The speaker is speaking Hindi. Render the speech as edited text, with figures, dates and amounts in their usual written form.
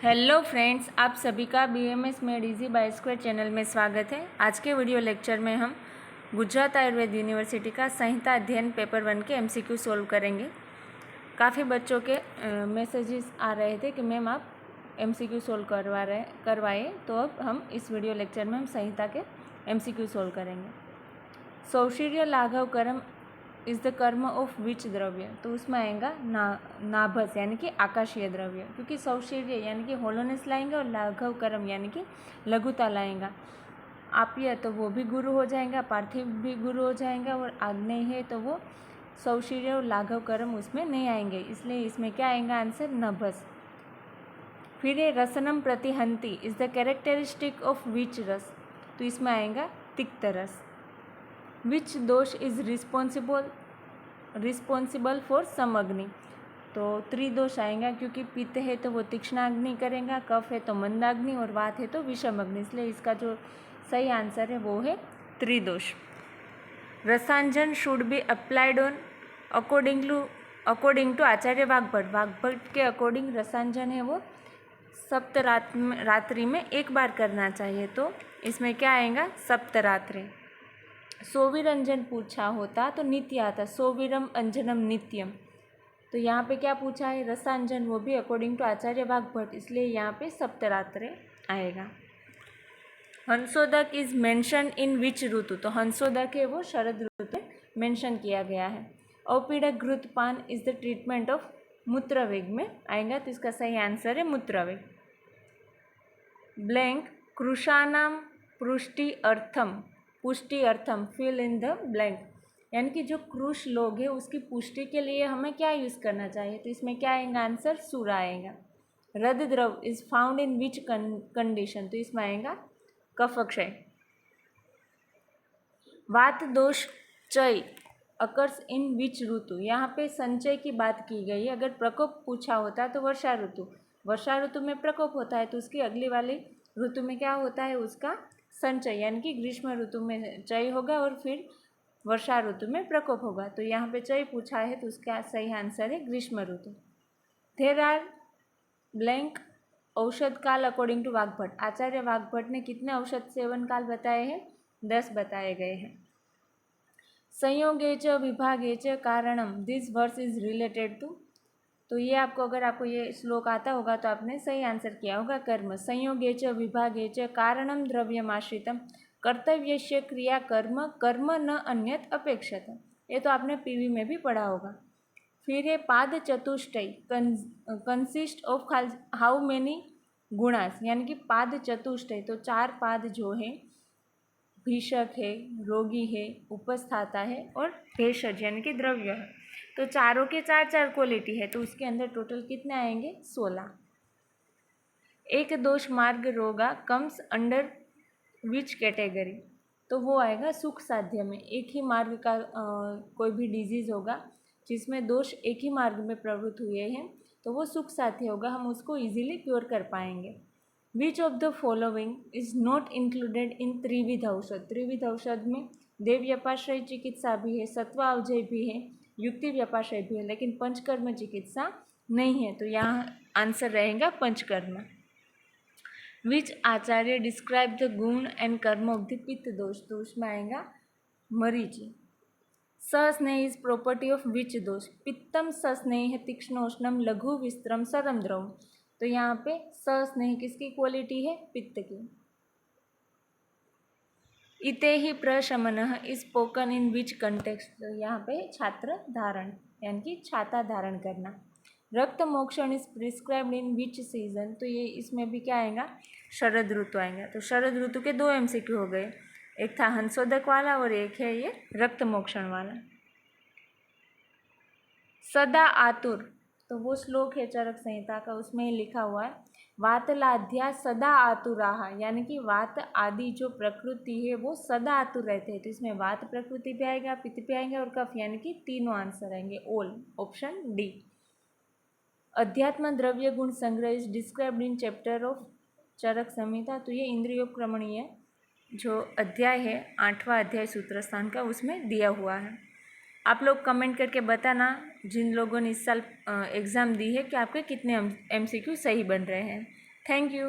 हेलो फ्रेंड्स, आप सभी का BMS made easy bye square channel में स्वागत है। आज के वीडियो लेक्चर में हम गुजरात आयुर्वेद यूनिवर्सिटी का संहिता अध्ययन पेपर 1 के MCQ सोल्व करेंगे। काफ़ी बच्चों के मैसेजेस आ रहे थे कि मैम आप MCQ सोल्व करवाए, तो अब हम इस वीडियो लेक्चर में हम संहिता के MCQ सोल्व करेंगे। सौशीर्य लाघव कर्म इज़ द कर्म ऑफ विच द्रव्य, तो उसमें आएगा नाभस यानी कि आकाशीय द्रव्य, क्योंकि सौशीर्य यानी कि होलोनेस लाएंगे और लाघव कर्म यानी कि लघुता लाएंगा। आप्य तो वो भी गुरु हो जाएगा, पार्थिव भी गुरु हो जाएगा, और आग्नेय है तो वो सौशीर्य और लाघव कर्म उसमें नहीं आएंगे, इसलिए इसमें क्या आएगा आंसर नभस। फिर ये रसनम प्रतिहंती is the characteristic of which रस, तो इसमें आएगा तिक्त रस। विच दोष इज़ रिस्पॉन्सिबल फॉर समअग्नि, तो त्रिदोष आएगा, क्योंकि पित्त है तो वो तीक्ष्णाग्नि करेगा, कफ है तो मंदाग्नि और वात है तो विषमअग्नि, इसलिए इसका जो सही आंसर है वो है त्रिदोष। रसांजन should be applied on according to Acharya Vagbhata के अकॉर्डिंग रसांजन है वो सप्तरात्रि में एक बार करना चाहिए, तो इसमें क्या आएगा सप्तरात्रि। सोविरंजन पूछा होता तो नित्य आता, सोविरम अंजनम नित्यम, तो यहाँ पे क्या पूछा है रसांजन, वो भी अकॉर्डिंग टू आचार्य वाग्भट, इसलिए यहाँ पे सप्तरात्रि आएगा। हंसोदक इज मेंशन इन विच ऋतु, तो हंसोदक है वो शरद ऋतु में मेंशन किया गया है। औपीड़क घृतपान इज द ट्रीटमेंट ऑफ मूत्रवेग में आएगा, तो इसका सही आंसर है मूत्रवेग। ब्लैंक कृषाणाम पुष्टि अर्थम फिल इन द ब्लैंक, यानी कि जो कृष लोग हैं उसकी पुष्टि के लिए हमें क्या यूज़ करना चाहिए, तो इसमें क्या आएगा आंसर सूरा आएगा। रद द्रव is found in which condition, तो इसमें आएगा कफक्षय। वात दोष चय अकर्स इन विच ऋतु, यहाँ पे संचय की बात की गई है। अगर प्रकोप पूछा होता तो वर्षा ऋतु में प्रकोप होता है, तो उसकी अगली वाली ऋतु में क्या होता है उसका संचय, यानी कि ग्रीष्म ऋतु में चय होगा और फिर वर्षा ऋतु में प्रकोप होगा, तो यहाँ पे चय पूछा है तो उसका सही आंसर है ग्रीष्म ऋतु। देयर आर ब्लैंक औषध काल अकॉर्डिंग टू वाग्भट, आचार्य वाग्भट ने कितने औषध सेवन काल बताए हैं 10 बताए गए हैं। संयोगे च विभागे च कारणम this verse is related to, तो ये अगर आपको ये श्लोक आता होगा तो आपने सही आंसर किया होगा कर्म। संयोगे च विभागे च कारणम द्रव्यमाश्रितम कर्तव्यस्य क्रिया कर्म न अन्यत अपेक्षत, ये तो आपने PV में भी पढ़ा होगा। फिर ये पाद चतुष्टय कंसिस्ट ऑफ हाउ मेनी गुणास, यानी कि पाद चतुष्टय तो 4 पाद जो है, भीषक है, रोगी है, उपस्थाता है और भेषज यानी कि द्रव्य है, तो चारों के 4 क्वालिटी है, तो उसके अंदर टोटल कितने आएंगे 16। एक दोष मार्ग रोगा कम्स अंडर विच कैटेगरी, तो वो आएगा सुख साध्य में। एक ही मार्ग का कोई भी डिजीज़ होगा जिसमें दोष एक ही मार्ग में प्रवृत्त हुए हैं, तो वो सुख साध्य होगा, हम उसको इजीली क्योर कर पाएंगे। Which of the following is not included in त्रिविध औषध, त्रिविध औषध में देव व्यपाश्रय चिकित्सा भी है, सत्वावजय भी है, युक्ति व्यपाश्रय भी है, लेकिन पंचकर्म चिकित्सा नहीं है, तो यहाँ आंसर रहेगा panchakarma. Which acharya describe the guna and karma of the pitta dosha, तो उसमें आएगा मरीचि। Sasneha is property of which dosha, पित्तम सस्नेह तीक्ष्णोष्णम लघु विस्त्रम सरम द्रवम, तो यहाँ पे सस्नेह किसकी क्वालिटी है पित्त की। इते ही prashamanah is spoken in which context, तो यहाँ पे छात्र धारण यानी कि छाता धारण करना। Rakta mokshana is prescribed in which season, तो ये इसमें भी क्या आएगा शरद ऋतु आएगा, तो शरद ऋतु के 2 MCQ हो गए, एक था हंसोदक वाला और एक है ये रक्त मोक्षण वाला। सदा आतुर, तो वो श्लोक है चरक संहिता का, उसमें लिखा हुआ है वातलाध्या सदा आतुराहा, यानी कि वात आदि जो प्रकृति है वो सदा आतुर रहते हैं, तो इसमें वात प्रकृति भी आएगा, पित्त भी आएगा और कफ, यानी कि तीनों आंसर आएंगे ऑल, ऑप्शन डी। अध्यात्म Dravya Guna Sangraha is described in chapter of Charaka Samhita, तो ये इंद्रियोपक्रमणीय जो अध्याय है 8वां अध्याय सूत्र स्थान का, उसमें दिया हुआ है। आप लोग कमेंट करके बताना जिन लोगों ने इस साल एग्ज़ाम दी है कि आपके कितने MCQ सही बन रहे हैं। Thank you.